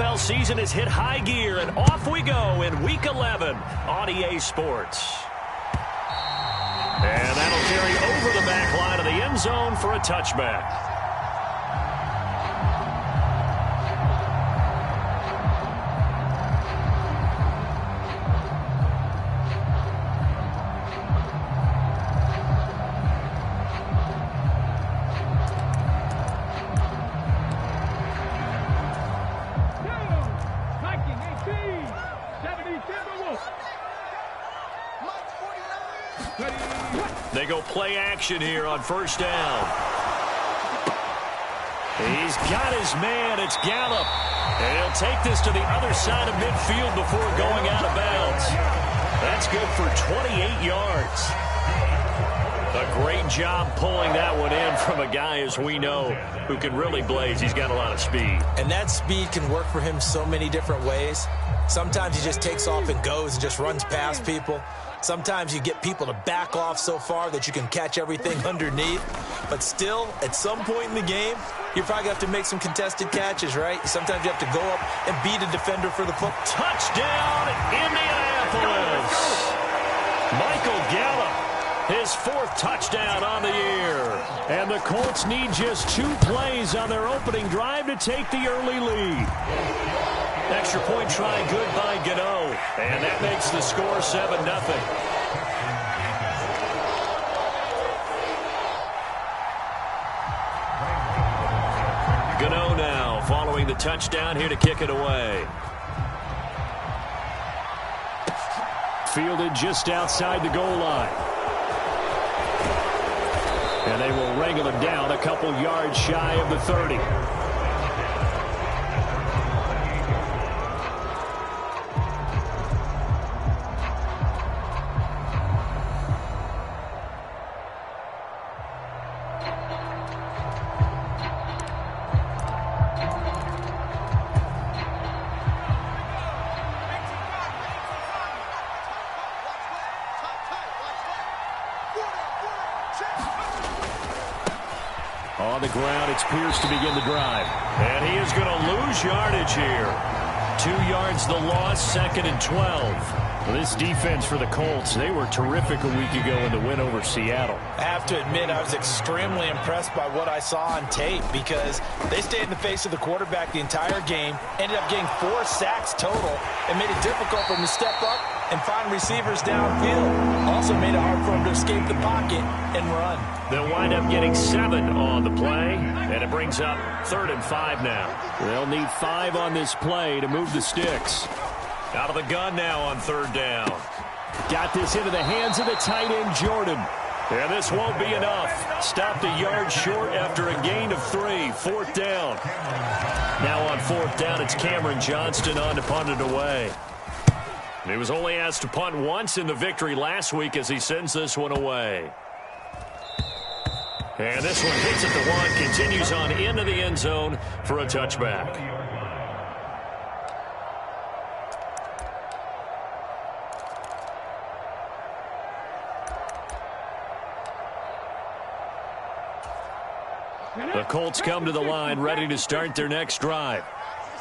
NFL season has hit high gear, and off we go in Week 11 on EA Sports. And that'll carry over the back line of the end zone for a touchback. They go play action here on first down. He's got his man. It's Gallup. And he'll take this to the other side of midfield before going out of bounds. That's good for 28 yards. A great job pulling that one in from a guy, as we know, who can really blaze. He's got a lot of speed. And that speed can work for him so many different ways. Sometimes he just takes off and goes and just runs past people. Sometimes you get people to back off so far that you can catch everything underneath. But still, at some point in the game, you probably have to make some contested catches, right? Sometimes you have to go up and beat a defender for the foot. Touchdown, Indianapolis! Michael Gallup, his 4th touchdown on the year. And the Colts need just 2 plays on their opening drive to take the early lead. Extra point try good by Gano. And that makes the score 7-0. Gano now following the touchdown here to kick it away. Fielded just outside the goal line. And they will wrangle him down a couple yards shy of the 30. On the ground, it's Pierce to begin the drive. And he is going to lose yardage here. 2 yards the loss, 2nd and 12. Well, this defense for the Colts, they were terrific a week ago in the win over Seattle. I have to admit, I was extremely impressed by what I saw on tape because they stayed in the face of the quarterback the entire game, ended up getting 4 sacks total, and made it difficult for him to step up and find receivers downfield. Also made it hard for him to escape the pocket and run. They'll wind up getting 7 on the play, and it brings up 3rd and 5 now. They'll need 5 on this play to move the sticks. Out of the gun now on 3rd down. Got this into the hands of the tight end, Jordan. And this won't be enough. Stopped a yard short after a gain of 3. 4th down. Now on 4th down, it's Cameron Johnston on to punt it away. And he was only asked to punt once in the victory last week as he sends this one away. And this one hits at the 1, continues on into the end zone for a touchback. The Colts come to the line ready to start their next drive.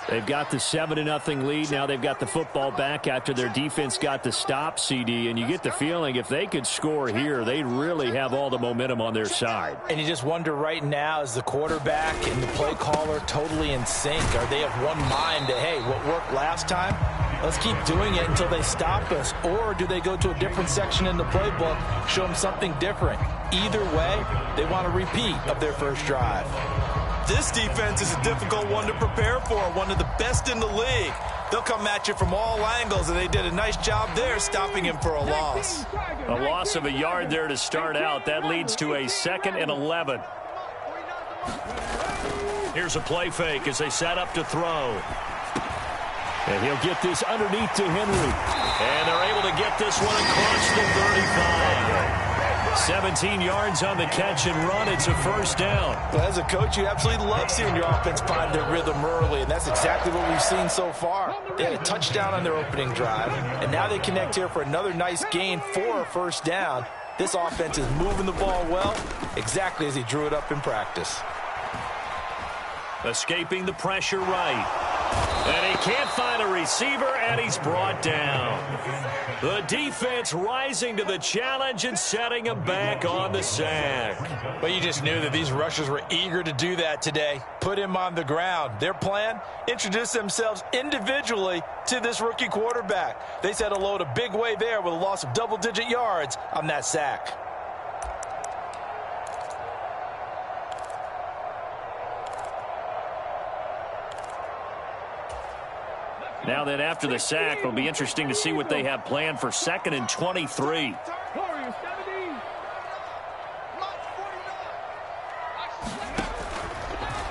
They've got the 7-0 lead. Now they've got the football back after their defense got the stop, CD. And you get the feeling if they could score here, they'd really have all the momentum on their side. And you just wonder right now, is the quarterback and the play caller totally in sync? Are they of one mind that, hey, what worked last time, let's keep doing it until they stop us? Or do they go to a different section in the playbook, show them something different? Either way, they want a repeat of their first drive. This defense is a difficult one to prepare for, one of the best in the league. They'll come at you from all angles, and they did a nice job there stopping him for a loss. A loss of a yard there to start out. That leads to a 2nd and 11. Here's a play fake as they set up to throw. And he'll get this underneath to Henry. And they're able to get this one across the 35. 17 yards on the catch and run. It's a 1st down. But as a coach, you absolutely love seeing your offense find their rhythm early, and that's exactly what we've seen so far. They had a touchdown on their opening drive, and now they connect here for another nice gain for a 1st down. This offense is moving the ball well, exactly as he drew it up in practice. Escaping the pressure right. And he can't find a receiver, and he's brought down. The defense rising to the challenge and setting him back on the sack. But you just knew that these rushers were eager to do that today. Put him on the ground. Their plan, introduce themselves individually to this rookie quarterback. They set a load a big way there with a loss of double-digit yards on that sack. Now then, after the sack, it'll be interesting to see what they have planned for 2nd and 23.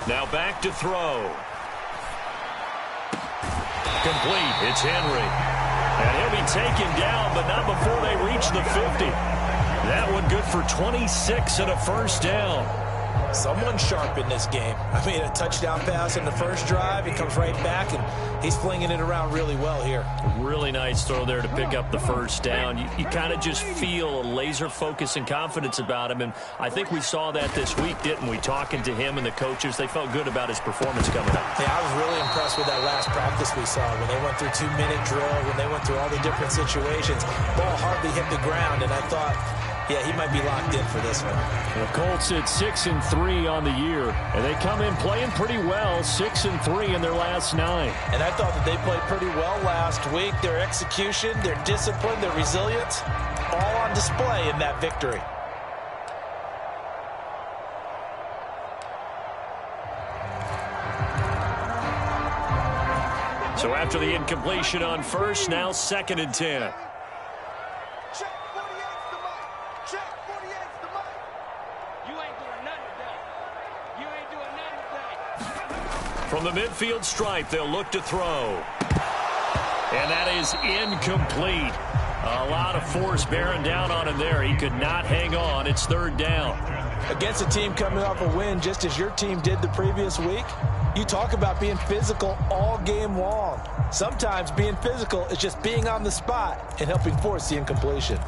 Now back to throw. Complete. It's Henry. And he'll be taken down, but not before they reach the 50. That one good for 26 and a first down. Someone sharp in this game. I mean, a touchdown pass in the first drive. He comes right back, and he's flinging it around really well here. Really nice throw there to pick up the first down. You kind of just feel a laser focus and confidence about him, and I think we saw that this week, didn't we? Talking to him and the coaches, they felt good about his performance coming up. Yeah, I was really impressed with that last practice we saw when they went through 2-minute drill, when they went through all the different situations. Ball hardly hit the ground, and I thought, yeah, he might be locked in for this one. The Colts at 6-3 on the year, and they come in playing pretty well, 6-3 in their last 9. And I thought that they played pretty well last week. Their execution, their discipline, their resilience, all on display in that victory. So after the incompletion on first, now 2nd and 10. From the midfield stripe, they'll look to throw. And that is incomplete. A lot of force bearing down on him there. He could not hang on. It's 3rd down. Against a team coming off a win, just as your team did the previous week, you talk about being physical all game long. Sometimes being physical is just being on the spot and helping force the incompletion.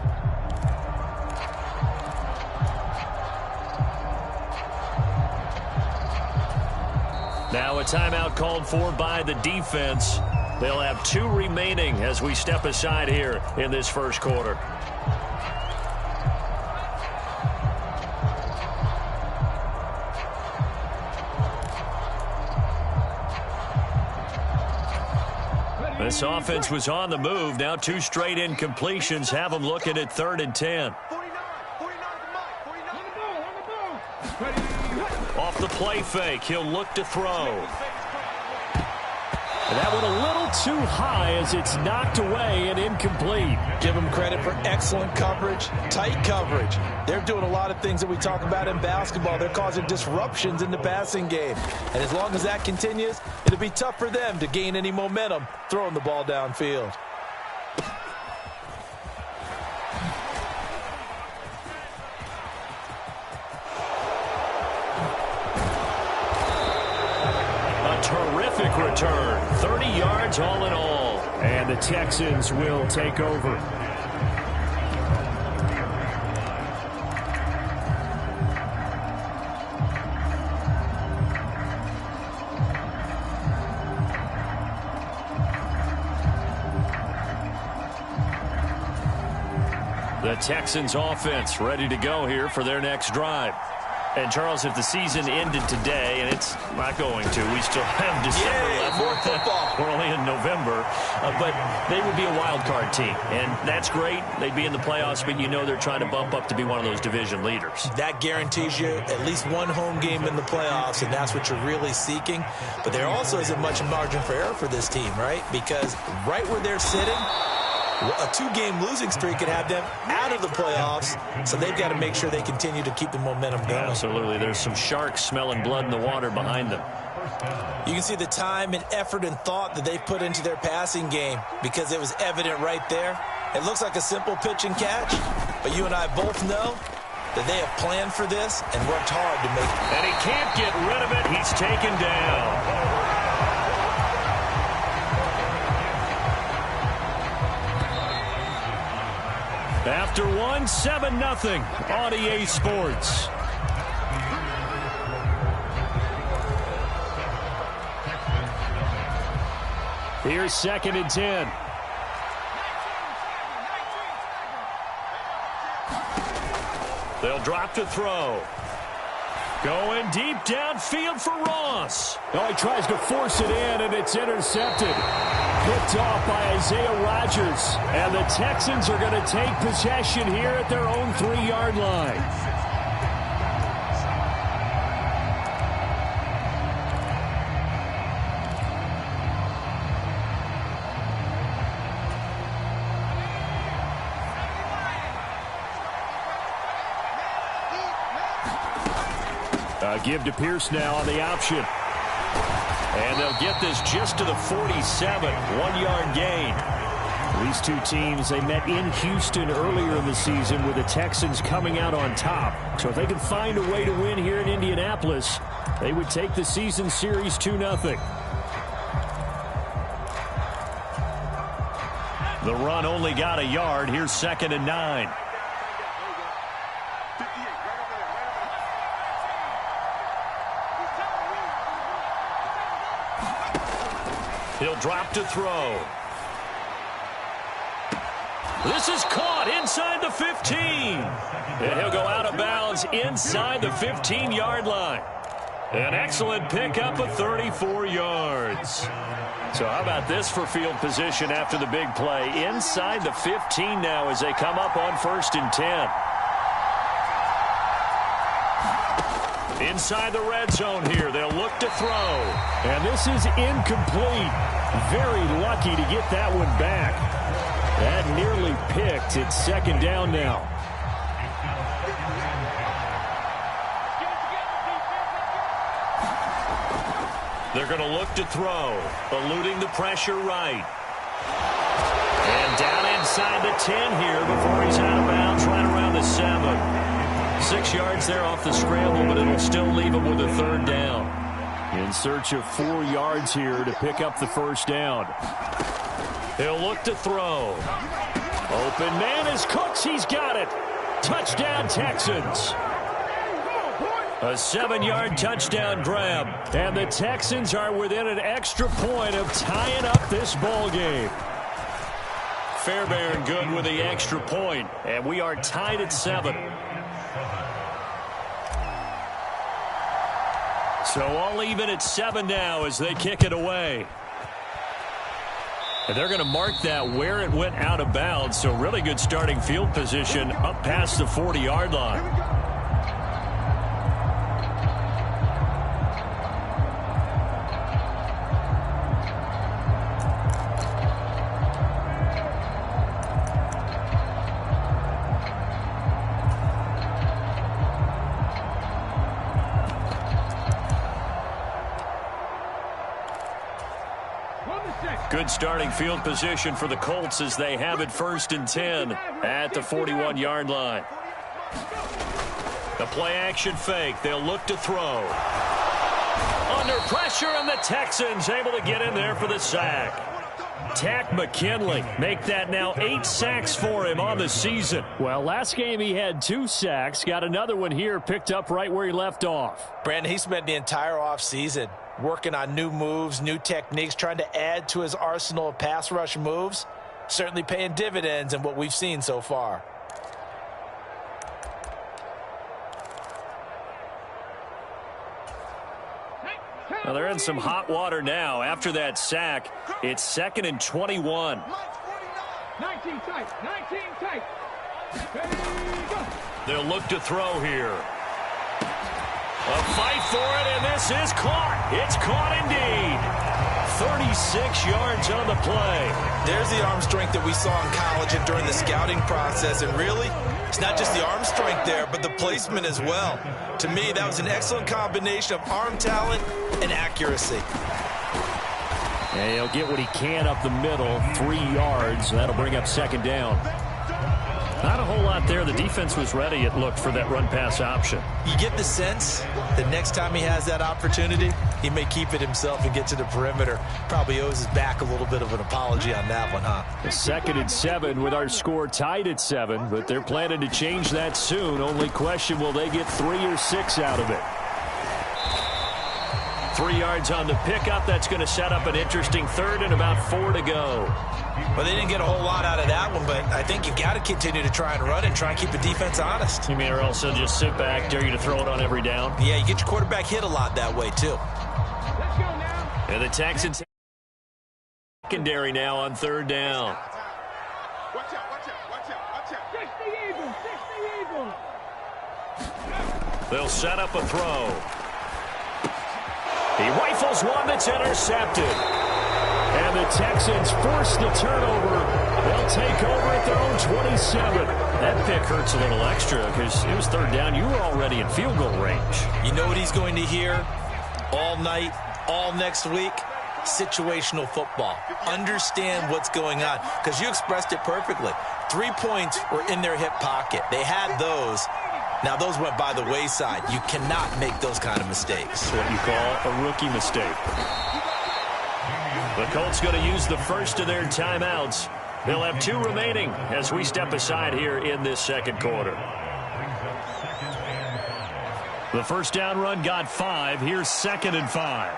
Now a timeout called for by the defense. They'll have 2 remaining as we step aside here in this first quarter. This offense was on the move. Now 2 straight incompletions have them looking at 3rd and 10. Off the play fake, he'll look to throw. And that one a little too high as it's knocked away and incomplete. Give them credit for excellent coverage, tight coverage. They're doing a lot of things that we talk about in basketball. They're causing disruptions in the passing game. And as long as that continues, it'll be tough for them to gain any momentum throwing the ball downfield. Terrific return, 30 yards all in all. And the Texans will take over. The Texans offense ready to go here for their next drive. And, Charles, if the season ended today, and it's not going to, we still have December left. More football. We're only in November. But they would be a wild card team. And that's great. They'd be in the playoffs, but you know they're trying to bump up to be one of those division leaders. That guarantees you at least one home game in the playoffs, and that's what you're really seeking. But there also isn't much margin for error for this team, right? Because right where they're sitting, a 2-game losing streak could have them out of the playoffs, so they've got to make sure they continue to keep the momentum going. Absolutely. There's some sharks smelling blood in the water behind them. You can see the time and effort and thought that they've put into their passing game because it was evident right there. It looks like a simple pitch and catch, but you and I both know that they have planned for this and worked hard to make it. And he can't get rid of it. He's taken down. After one, 7-0 on EA Sports. Here's 2nd and 10. They'll drop to throw. Going deep downfield for Ross. Oh, he tries to force it in, and it's intercepted. Picked off by Isaiah Rodgers. And the Texans are going to take possession here at their own 3-yard line. Give to Pierce now on the option. And they'll get this just to the 47. 1-yard gain. These two teams, they met in Houston earlier in the season with the Texans coming out on top. So if they can find a way to win here in Indianapolis, they would take the season series 2-0. The run only got a yard. Here's 2nd and 9. He'll drop to throw. This is caught inside the 15. And he'll go out of bounds inside the 15-yard line. An excellent pickup of 34 yards. So how about this for field position after the big play? Inside the 15 now as they come up on 1st and 10. Inside the red zone here. They'll look to throw. And this is incomplete. Very lucky to get that one back. That nearly picked. It's 2nd down now. They're going to look to throw. Eluding the pressure right. And down inside the 10 here before he's out of bounds right around the 7. 6 yards there off the scramble, but it'll still leave him with a 3rd down. In search of 4 yards here to pick up the 1st down. He'll look to throw. Open man is Cooks. He's got it. Touchdown, Texans. A 7-yard touchdown grab. And the Texans are within an extra point of tying up this ball game. Fairbairn good with the extra point. And we are tied at 7. So all even at 7 now as they kick it away. And they're going to mark that where it went out of bounds. So really good starting field position up past the 40-yard line. Good starting field position for the Colts as they have it 1st and 10 at the 41-yard line. The play action fake. They'll look to throw. Under pressure, and the Texans able to get in there for the sack. Tack McKinley make that now 8 sacks for him on the season. Well, last game he had 2 sacks. Got another one here picked up right where he left off. Brandon, he spent the entire offseason working on new moves, new techniques, trying to add to his arsenal of pass rush moves. Certainly paying dividends in what we've seen so far. Well, they're in some hot water now. After that sack, it's 2nd and 21. 19 tight, 19 tight. They'll look to throw here. A fight for it, and this is caught. It's caught indeed. 36 yards on the play. There's the arm strength that we saw in college and during the scouting process. And really, it's not just the arm strength there, but the placement as well. To me, that was an excellent combination of arm talent and accuracy. And he'll get what he can up the middle, 3 yards. That'll bring up 2nd down. Not a whole lot there. The defense was ready, it looked, for that run-pass option. You get the sense that next time he has that opportunity, he may keep it himself and get to the perimeter. Probably owes his back a little bit of an apology on that one, huh? 2nd and 7 with our score tied at 7, but they're planning to change that soon. Only question, will they get 3 or 6 out of it? 3 yards on the pickup. That's going to set up an interesting third and about 4 to go. Well, they didn't get a whole lot out of that one, but I think you've got to continue to try and run and try and keep the defense honest. You mean or else they'll just sit back, dare you to throw it on every down? Yeah, you get your quarterback hit a lot that way, too. Let's go now. And the Texans secondary now on 3rd down. Watch out, watch out, watch out, watch out. 60 Eagles, 60 Eagles. They'll set up a throw. He rifles one that's intercepted. And the Texans force the turnover. They'll take over at their own 27. That pick hurts a little extra because it was 3rd down. You were already in field goal range. You know what he's going to hear all night, all next week? Situational football. Understand what's going on, because you expressed it perfectly. 3 points were in their hip pocket. They had those. Now, those went by the wayside. You cannot make those kind of mistakes. What you call a rookie mistake. The Colts going to use the first of their timeouts. They'll have 2 remaining as we step aside here in this 2nd quarter. The first down run got 5. Here's 2nd and 5.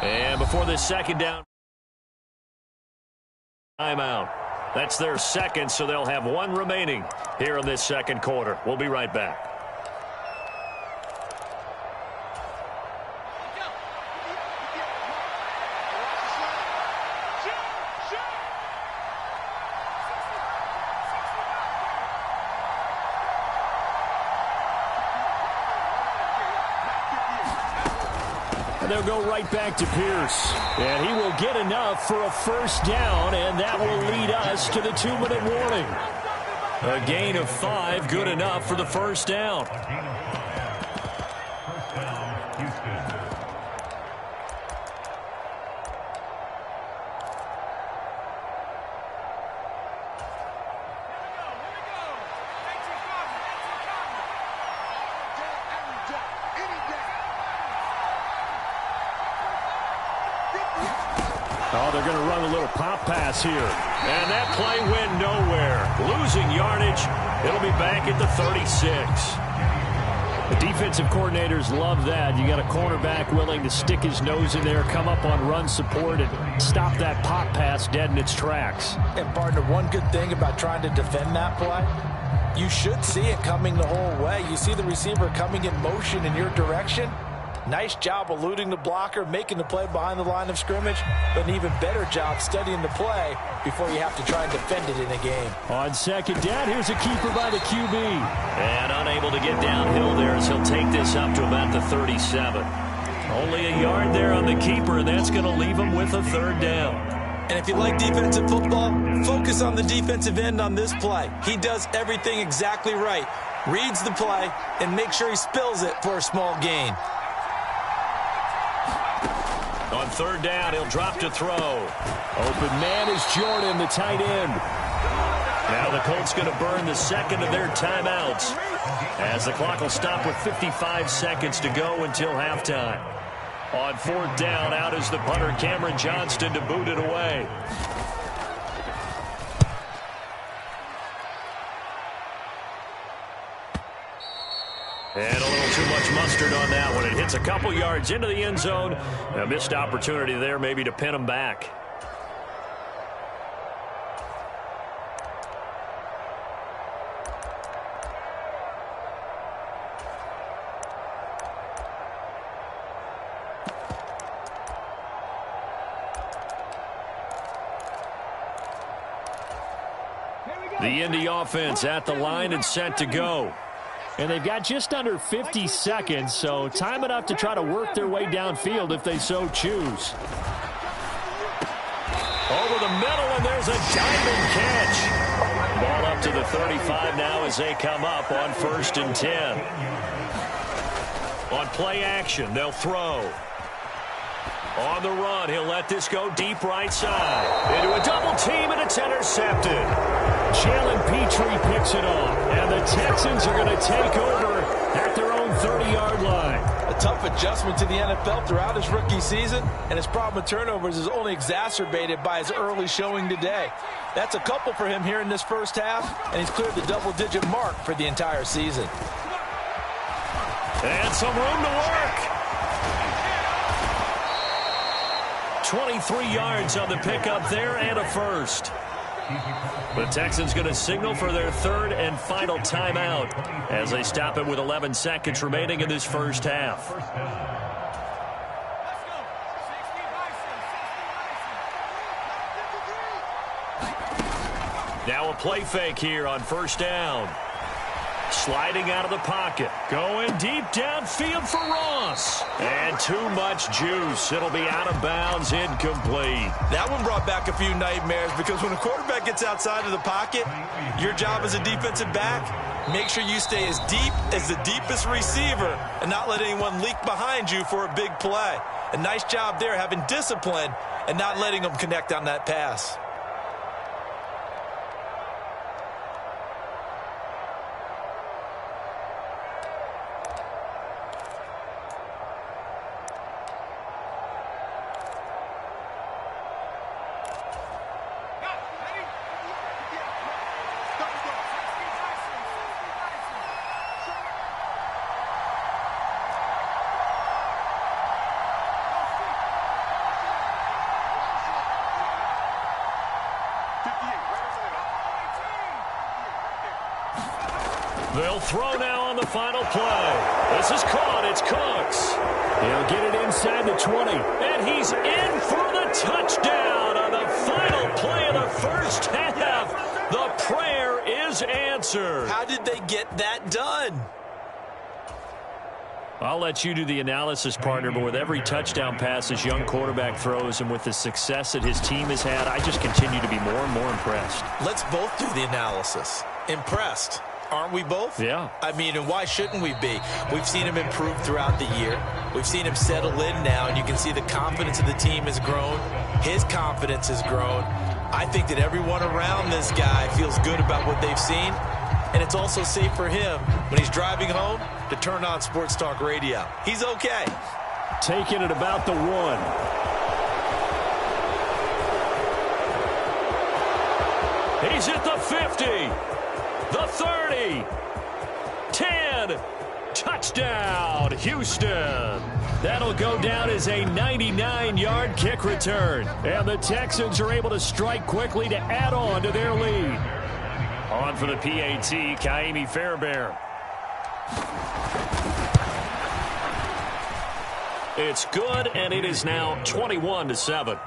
And before this 2nd down timeout. That's their 2nd, so they'll have 1 remaining here in this 2nd quarter. We'll be right back. They'll go right back to Pierce. And he will get enough for a first down, and that will lead us to the 2-minute warning. A gain of 5, good enough for the first down. Oh, they're going to run a little pop pass here. And that play went nowhere. Losing yardage. It'll be back at the 36. The defensive coordinators love that. You got a cornerback willing to stick his nose in there, come up on run support, and stop that pop pass dead in its tracks. And, partner, one good thing about trying to defend that play, you should see it coming the whole way. You see the receiver coming in motion in your direction. Nice job eluding the blocker, making the play behind the line of scrimmage, but an even better job studying the play before you have to try and defend it in a game. On 2nd down, here's a keeper by the QB. And unable to get downhill there as he'll take this up to about the 37. Only a yard there on the keeper, and that's going to leave him with a 3rd down. And if you like defensive football, focus on the defensive end on this play. He does everything exactly right. Reads the play and makes sure he spills it for a small gain. On 3rd down, he'll drop to throw. Open man is Jordan, the tight end. Now the Colts going to burn the 2nd of their timeouts as the clock will stop with 55 seconds to go until halftime. On 4th down, out is the punter, Cameron Johnston, to boot it away. And a little too much mustard on that one. It hits a couple yards into the end zone. A missed opportunity there maybe to pin them back. The Indy offense at the line and set to go. And they've got just under 50 seconds, so time enough to try to work their way downfield if they so choose. Over the middle, and there's a diamond catch. Ball up to the 35 now as they come up on 1st and 10. On play action, they'll throw. On the run, he'll let this go deep right side. Into a double team, and it's intercepted. Jalen Petrie picks it off, and the Texans are going to take over at their own 30-yard line. A tough adjustment to the NFL throughout his rookie season, and his problem with turnovers is only exacerbated by his early showing today. That's a couple for him here in this first half, and he's cleared the double-digit mark for the entire season. And some room to work. 23 yards on the pickup there and a first. The Texans going to signal for their third and final timeout as they stop it with 11 seconds remaining in this first half. Now a play fake here on first down. Sliding out of the pocket. Going deep downfield for Ross. And too much juice. It'll be out of bounds, incomplete. That one brought back a few nightmares because when a quarterback gets outside of the pocket, your job as a defensive back, make sure you stay as deep as the deepest receiver and not let anyone leak behind you for a big play. A nice job there having discipline and not letting them connect on that pass. They'll throw now on the final play. This is caught. It's Cooks. He'll get it inside the 20. And he's in for the touchdown on the final play of the first half. The prayer is answered. How did they get that done? I'll let you do the analysis, partner, but with every touchdown pass this young quarterback throws and with the success that his team has had, I just continue to be more and more impressed. Let's both do the analysis. Impressed. Aren't we both? Yeah. I mean, and why shouldn't we be? We've seen him improve throughout the year. We've seen him settle in now, and you can see the confidence of the team has grown. His confidence has grown. I think that everyone around this guy feels good about what they've seen, and it's also safe for him when he's driving home to turn on Sports Talk Radio. He's okay. Taking it about the 1. He's at the 50. The 30, 10, touchdown, Houston. That'll go down as a 99-yard kick return. And the Texans are able to strike quickly to add on to their lead. On for the PAT, Kaimi Fairbairn. It's good, and it is now 21-7.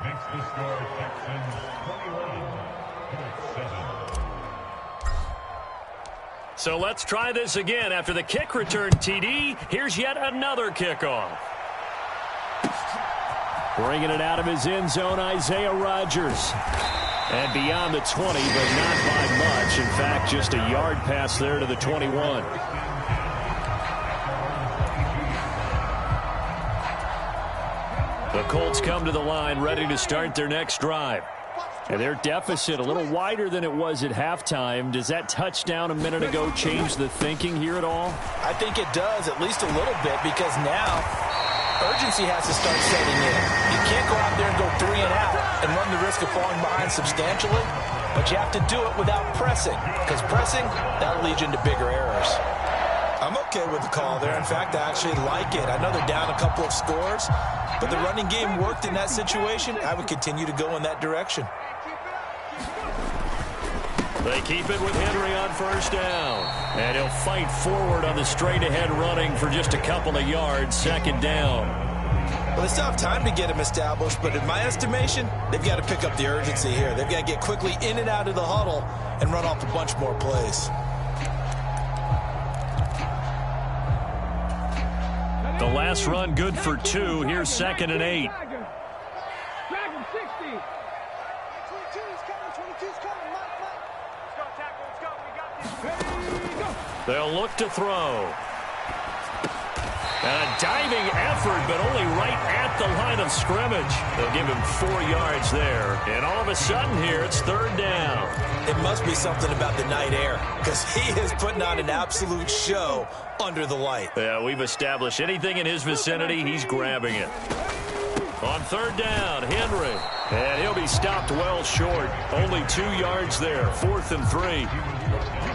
So let's try this again. After the kick return, TD, here's yet another kickoff. Bringing it out of his end zone, Isaiah Rodgers. And beyond the 20, but not by much. In fact, just a yard pass there to the 21. The Colts come to the line, ready to start their next drive. And their deficit a little wider than it was at halftime. Does that touchdown a minute ago change the thinking here at all? I think it does, at least a little bit, because now urgency has to start setting in. You can't go out there and go 3 and out and run the risk of falling behind substantially, but you have to do it without pressing, because pressing, that'll lead you into bigger errors. I'm okay with the call there. In fact, I actually like it. I know they're down a couple of scores, but the running game worked in that situation. I would continue to go in that direction. They keep it with Henry on first down. And he'll fight forward on the straight-ahead running for just a couple of yards, second down. Well, they still have time to get him established, but in my estimation, they've got to pick up the urgency here. They've got to get quickly in and out of the huddle and run off a bunch more plays. The last run good for 2. Here's 2nd and 8. They'll look to throw. And a diving effort, but only right at the line of scrimmage. They'll give him 4 yards there. And all of a sudden here, it's 3rd down. It must be something about the night air, because he is putting on an absolute show under the light. Yeah, we've established anything in his vicinity, he's grabbing it. On 3rd down, Henry. And he'll be stopped well short. Only 2 yards there, 4th and 3.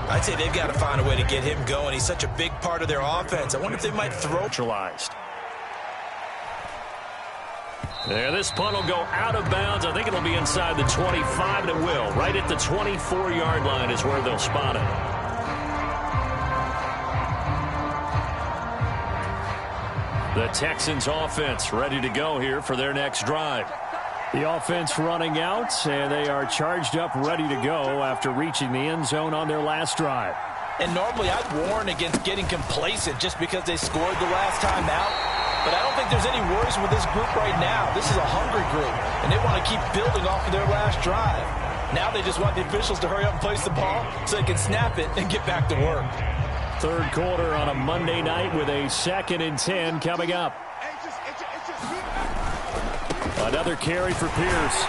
I'd say they've got to find a way to get him going. He's such a big part of their offense. I wonder if they might throw. Neutralized. There, this punt will go out of bounds. I think it'll be inside the 25, and it will. Right at the 24-yard line is where they'll spot it. The Texans offense ready to go here for their next drive. The offense running out, and they are charged up, ready to go after reaching the end zone on their last drive. And normally I'd warn against getting complacent just because they scored the last time out. But I don't think there's any worries with this group right now. This is a hungry group, and they want to keep building off of their last drive. Now they just want the officials to hurry up and place the ball so they can snap it and get back to work. 3rd quarter on a Monday night with a 2nd and 10 coming up. Another carry for Pierce.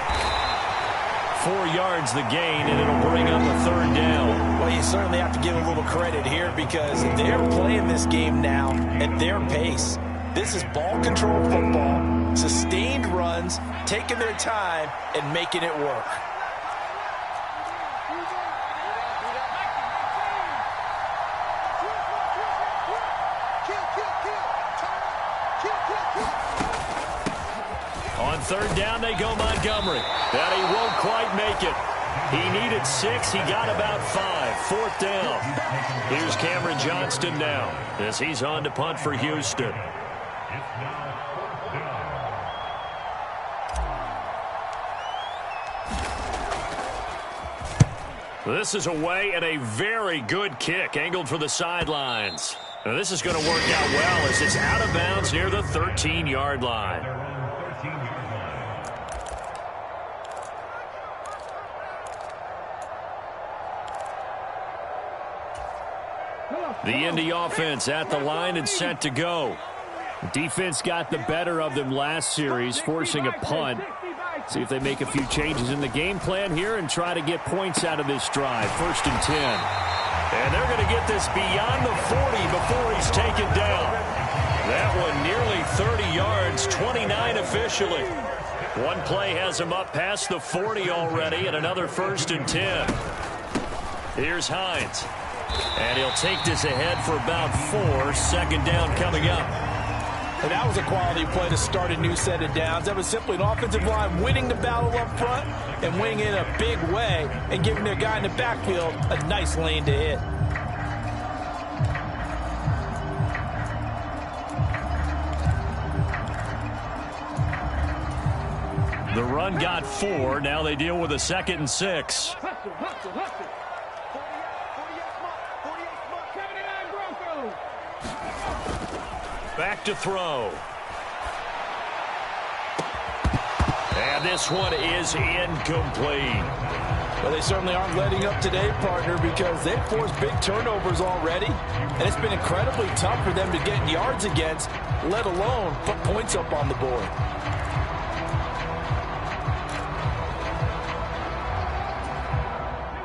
4 yards the gain, and it'll bring up a 3rd down. Well, you certainly have to give a little credit here because they're playing this game now at their pace. This is ball control football, sustained runs, taking their time, and making it work. On 3rd down, they go Montgomery. And he won't quite make it. He needed 6. He got about 5. 4th down. Here's Cameron Johnston now as he's on to punt for Houston. This is away and a very good kick angled for the sidelines. Now this is going to work out well as it's out of bounds near the 13-yard line. The Indy offense at the line and set to go. Defense got the better of them last series, forcing a punt. See if they make a few changes in the game plan here and try to get points out of this drive. 1st and 10. And they're going to get this beyond the 40 before he's taken down. That one nearly 30 yards, 29 officially. One play has him up past the 40 already, and another 1st and 10. Here's Hines. And he'll take this ahead for about 4. 2nd down coming up. And that was a quality play to start a new set of downs. That was simply an offensive line winning the battle up front and winning in a big way and giving their guy in the backfield a nice lane to hit. The run got 4. Now they deal with a 2nd and 6. Back to throw. And this one is incomplete. Well, they certainly aren't letting up today, partner, because they've forced big turnovers already. And it's been incredibly tough for them to get yards against, let alone put points up on the board.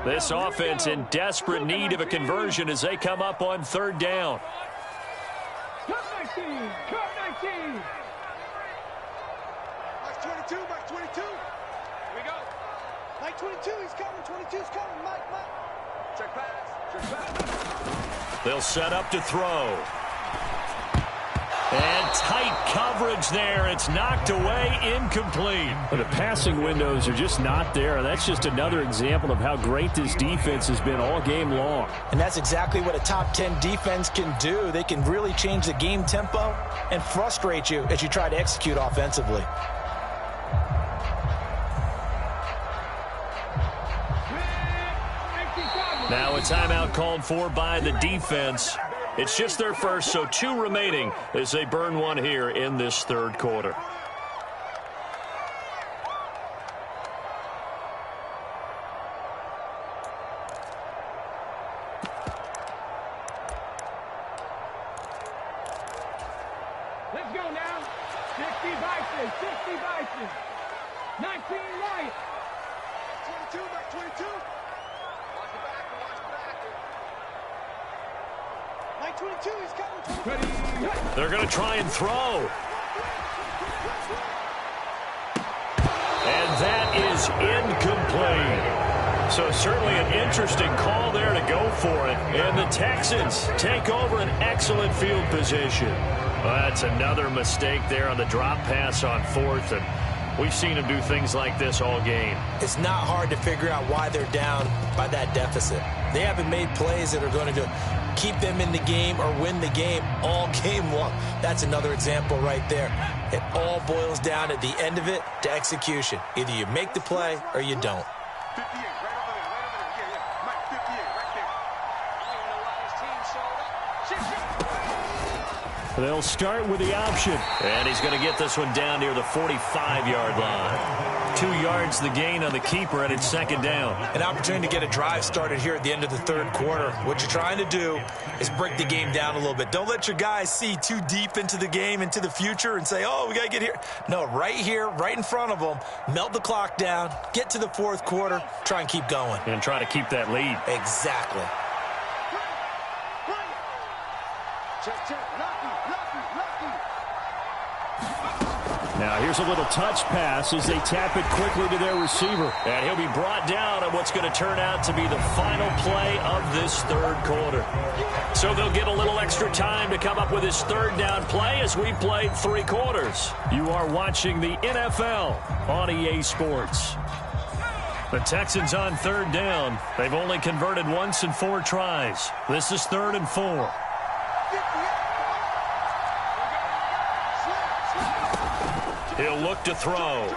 This offense in desperate need of a conversion as they come up on 3rd down. Cut 19! Cut 19! Mike 22, Mike 22. Here we go. Mike 22, he's coming. 22's coming. Mike. Check pass. Check pass. They'll set up to throw. And tight coverage there. It's knocked away, incomplete. But the passing windows are just not there. That's just another example of how great this defense has been all game long. And that's exactly what a top 10 defense can do. They can really change the game tempo and frustrate you as you try to execute offensively. Now a timeout called for by the defense. It's just their first, so 2 remaining as they burn one here in this 3rd quarter. Let's go now. 60 Bison, 60 Bison. 19 Lions. 22, back 22. Watch the back, watch the back. 22, he's coming. 22. They're going to try and throw. And that is incomplete. So certainly an interesting call there to go for it. And the Texans take over an excellent field position. Well, that's another mistake there on the drop pass on fourth. And we've seen them do things like this all game. It's not hard to figure out why they're down by that deficit. They haven't made plays that are going to keep them in the game or win the game all game long. That's another example right there. It all boils down at the end of it to execution. Either you make the play or you don't. 58, right over there, yeah. Mike, 58, right there. I don't even know why his team showed up. They'll start with the option. And he's going to get this one down near the 45-yard line. 2 yards the gain on the keeper, and it's second down. An opportunity to get a drive started here at the end of the third quarter. What you're trying to do is break the game down a little bit. Don't let your guys see too deep into the game, into the future, and say, oh, we got to get here. No, right here, right in front of them, melt the clock down, get to the fourth quarter, try and keep going. And try to keep that lead. Exactly. Check. Lucky. Now here's a little touch pass as they tap it quickly to their receiver. And he'll be brought down on what's going to turn out to be the final play of this third quarter. So they'll get a little extra time to come up with his third down play as we played 3 quarters. You are watching the NFL on EA Sports. The Texans on third down. They've only converted once in 4 tries. This is 3rd and 4. He'll look to throw. And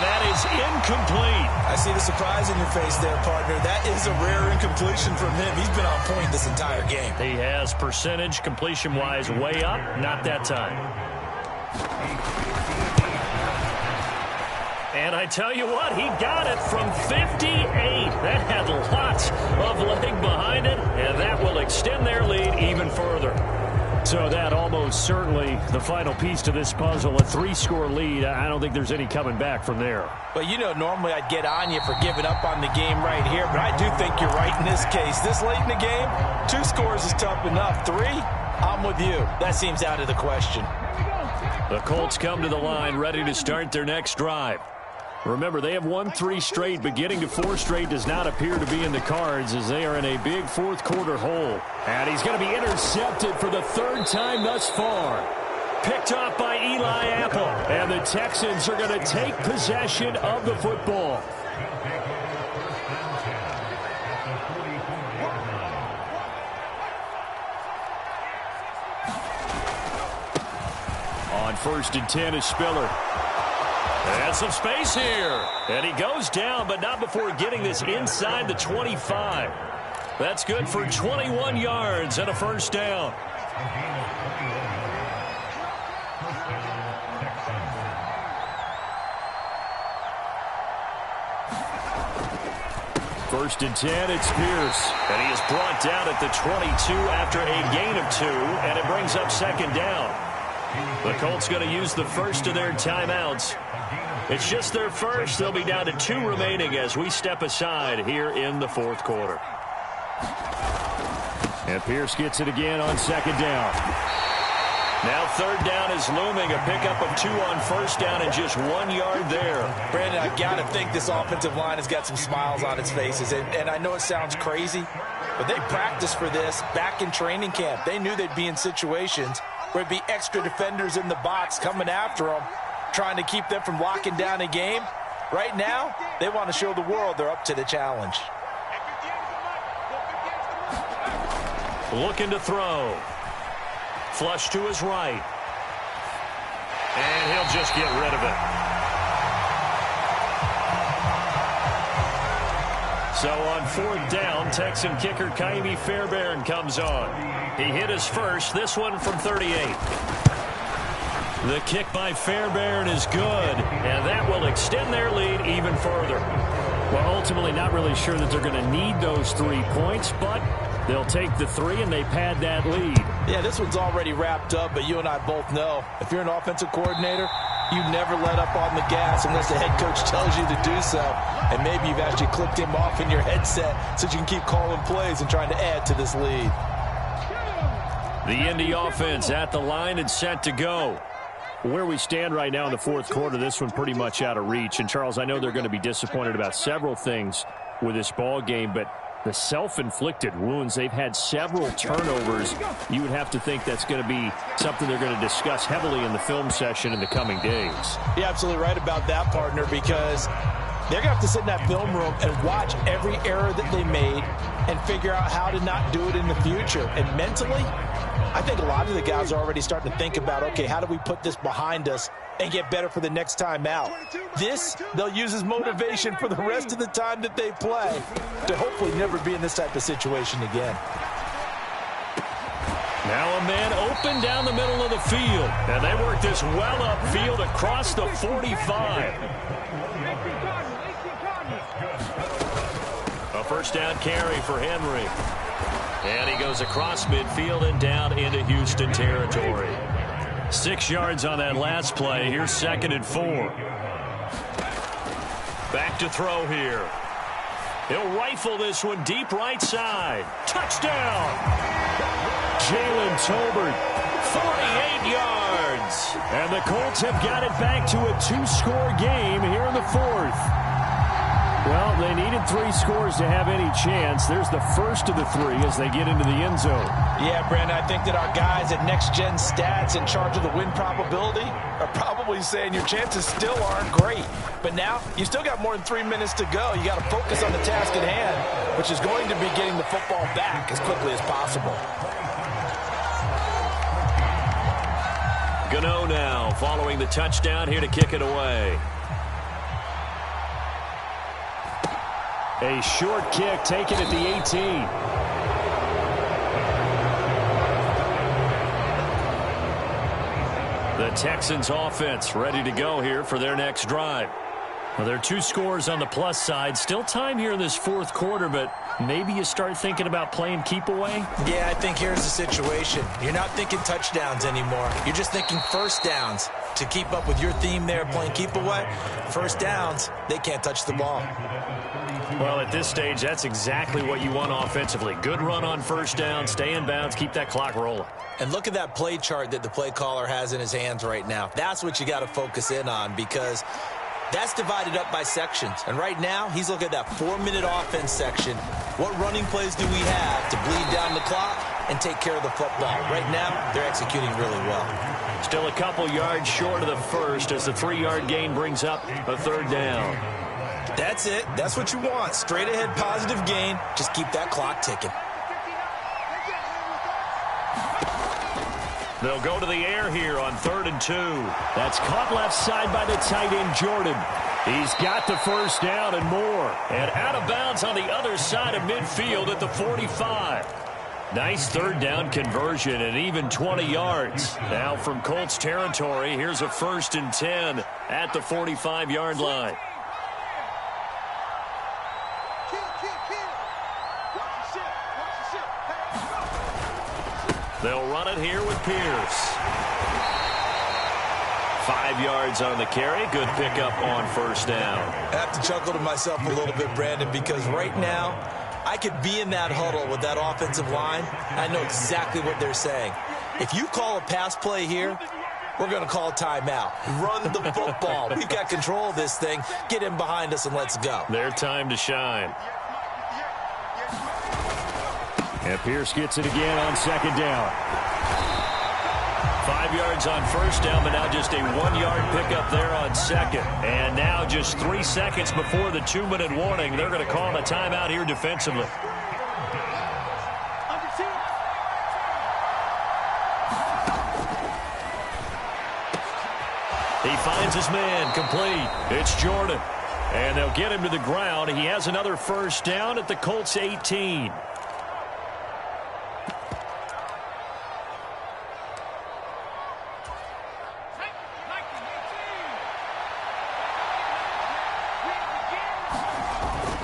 that is incomplete. I see the surprise in your face there, partner. That is a rare incompletion from him. He's been on point this entire game. He has percentage completion-wise way up. Not that time. And I tell you what, he got it from 58. That had lots of leg behind it, and that will extend their lead even further. So that almost certainly the final piece to this puzzle, a 3-score lead. I don't think there's any coming back from there. Well, you know, normally I'd get on you for giving up on the game right here, but I do think you're right in this case. This late in the game, 2 scores is tough enough. 3, I'm with you. That seems out of the question. The Colts come to the line ready to start their next drive. Remember, they have won 3 straight, but getting to 4 straight does not appear to be in the cards as they are in a big fourth quarter hole. And he's going to be intercepted for the 3rd time thus far. Picked off by Eli Apple. And the Texans are going to take possession of the football. On 1st and 10 is Spiller. And some space here. And he goes down, but not before getting this inside the 25. That's good for 21 yards and a first down. First and 10, it's Pierce. And he is brought down at the 22 after a gain of 2, and it brings up second down. The Colts going to use the first of their timeouts. It's just their first. They'll be down to 2 remaining as we step aside here in the fourth quarter. And Pierce gets it again on second down. Now 3rd down is looming. A pickup of 2 on 1st down and just 1 yard there. Brandon, I've got to think this offensive line has got some smiles on its faces. And I know it sounds crazy, but they practiced for this back in training camp. They knew they'd be in situations where there'd be extra defenders in the box coming after them, trying to keep them from locking down a game. Right now, they want to show the world they're up to the challenge. Looking to throw. Flush to his right. And he'll just get rid of it. So on 4th down, Texan kicker Kaimi Fairbairn comes on. He hit his first, this one from 38. The kick by Fairbairn is good, and that will extend their lead even further. Well, ultimately not really sure that they're going to need those 3 points, but they'll take the 3 and they pad that lead. Yeah, this one's already wrapped up, but you and I both know if you're an offensive coordinator, you never let up on the gas unless the head coach tells you to do so. And maybe you've actually clicked him off in your headset so you can keep calling plays and trying to add to this lead. The Indy offense at the line and set to go. Where we stand right now in the fourth quarter, this one pretty much out of reach. And, Charles, I know they're going to be disappointed about several things with this ball game, but the self-inflicted wounds, they've had several turnovers. You would have to think that's going to be something they're going to discuss heavily in the film session in the coming days. You're absolutely right about that, partner, because they're going to have to sit in that film room and watch every error that they made and figure out how to not do it in the future. And mentally, I think a lot of the guys are already starting to think about, okay, how do we put this behind us and get better for the next time out? This, they'll use as motivation for the rest of the time that they play to hopefully never be in this type of situation again. Now a man open down the middle of the field. And they work this well upfield across the 45. A first down carry for Henry. And he goes across midfield and down into Houston territory. 6 yards on that last play. Here's 2nd and 4. Back to throw here. He'll rifle this one deep right side. Touchdown! Jalen Tolbert, 48 yards. And the Colts have got it back to a 2-score game here in the fourth. Well, they needed 3 scores to have any chance. There's the first of the 3 as they get into the end zone. Yeah, Brandon, I think that our guys at Next Gen Stats in charge of the win probability are probably saying your chances still aren't great. But now, you still got more than 3 minutes to go. You got to focus on the task at hand, which is going to be getting the football back as quickly as possible. Gano now following the touchdown here to kick it away. A short kick taken at the 18. The Texans offense ready to go here for their next drive. Well, there are 2 scores on the plus side. Still time here in this fourth quarter, but maybe you start thinking about playing keep away? Yeah, I think here's the situation. You're not thinking touchdowns anymore. You're just thinking first downs. To keep up with your theme there, playing keep away, first downs, they can't touch the ball. Well, at this stage, that's exactly what you want offensively. Good run on first down, stay in bounds, keep that clock rolling. And look at that play chart that the play caller has in his hands right now. That's what you got to focus in on because that's divided up by sections. And right now, he's looking at that 4-minute offense section. What running plays do we have to bleed down the clock and take care of the football? Right now, they're executing really well. Still a couple yards short of the first as the 3-yard gain brings up a 3rd down. That's it. That's what you want. Straight ahead positive gain. Just keep that clock ticking. They'll go to the air here on 3rd and 2. That's caught left side by the tight end, Jordan. He's got the first down and more. And out of bounds on the other side of midfield at the 45. Nice 3rd down conversion and even 20 yards. Now from Colts territory, here's a 1st and 10 at the 45-yard line. They'll run it here with Pierce. 5 yards on the carry. Good pickup on first down. I have to chuckle to myself a little bit, Brandon, because right now I could be in that huddle with that offensive line. I know exactly what they're saying. If you call a pass play here, we're going to call a timeout. Run the football. We've got control of this thing. Get in behind us and let's go. Their time to shine. And Pierce gets it again on 2nd down. 5 yards on first down, but now just a 1-yard pickup there on 2nd. And now just 3 seconds before the 2-minute warning, they're going to call a timeout here defensively. He finds his man complete. It's Jordan. And they'll get him to the ground. He has another first down at the Colts 18.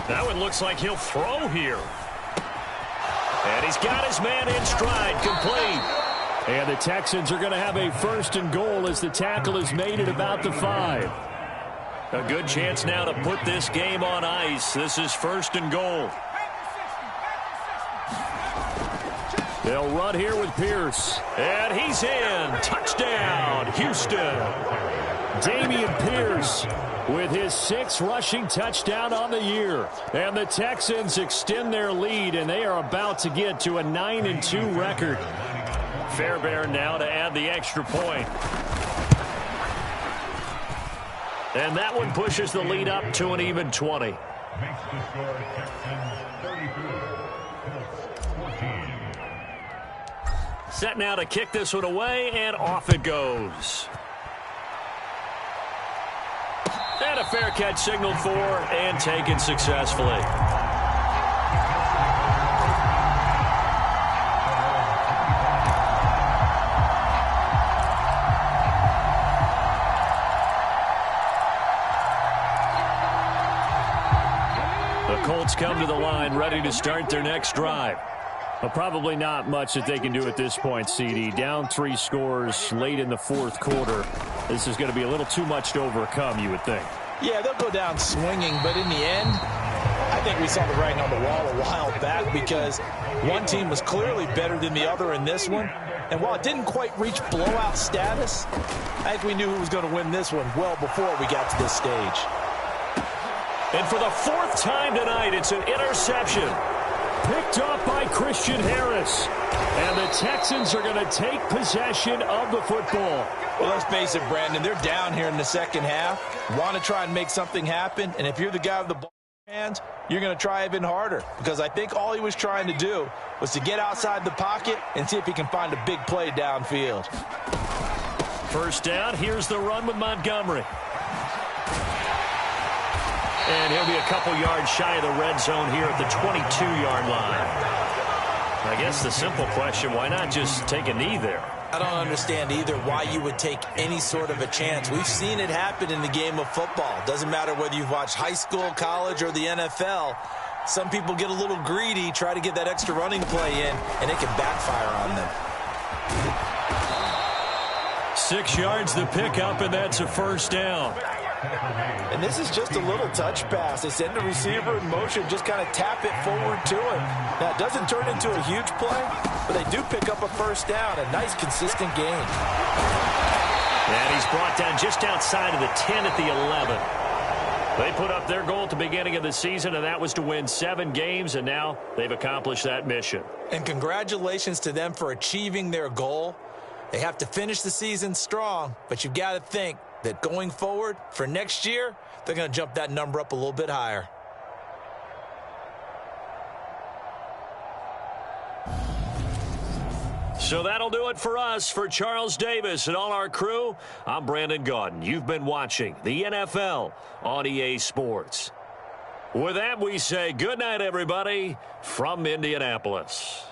Now it looks like he'll throw here. And he's got his man in stride, complete. And the Texans are going to have a 1st and goal as the tackle is made at about the 5. A good chance now to put this game on ice. This is 1st and goal. They'll run here with Pierce. And he's in. Touchdown, Houston. Dameon Pierce with his 6th rushing touchdown on the year. And the Texans extend their lead, and they are about to get to a 9-2 record. Fairbairn now to add the extra point. And that one pushes the lead up to an even 20. Set now to kick this one away, and off it goes. And a fair catch signaled for and taken successfully. Colts come to the line, ready to start their next drive. Well, probably not much that they can do at this point, CD. Down 3 scores late in the 4th quarter. This is going to be a little too much to overcome, you would think. Yeah, they'll go down swinging, but in the end, I think we saw the writing on the wall a while back because one team was clearly better than the other in this one. And while it didn't quite reach blowout status, I think we knew who was going to win this one well before we got to this stage. And for the 4th time tonight, it's an interception. Picked up by Christian Harris. And the Texans are going to take possession of the football. Well, let's face it, Brandon. They're down here in the second half. Want to try and make something happen. And if you're the guy with the ball in your hands, you're going to try even harder. Because I think all he was trying to do was to get outside the pocket and see if he can find a big play downfield. 1st down. Here's the run with Montgomery. And he'll be a couple yards shy of the red zone here at the 22-yard line. I guess the simple question, why not just take a knee there? I don't understand either why you would take any sort of a chance. We've seen it happen in the game of football. Doesn't matter whether you've watched high school, college, or the NFL. Some people get a little greedy, try to get that extra running play in, and it can backfire on them. 6 yards the pickup, and that's a 1st down. And this is just a little touch pass. They send the receiver in motion, just kind of tap it forward to him. Now, it doesn't turn into a huge play, but they do pick up a 1st down. A nice, consistent game. And he's brought down just outside of the 10 at the 11. They put up their goal at the beginning of the season, and that was to win 7 games, and now they've accomplished that mission. And congratulations to them for achieving their goal. They have to finish the season strong, but you've got to think that going forward for next year, they're going to jump that number up a little bit higher. So that'll do it for us. For Charles Davis and all our crew, I'm Brandon Gaudin. You've been watching the NFL on EA Sports. With that, we say good night, everybody, from Indianapolis.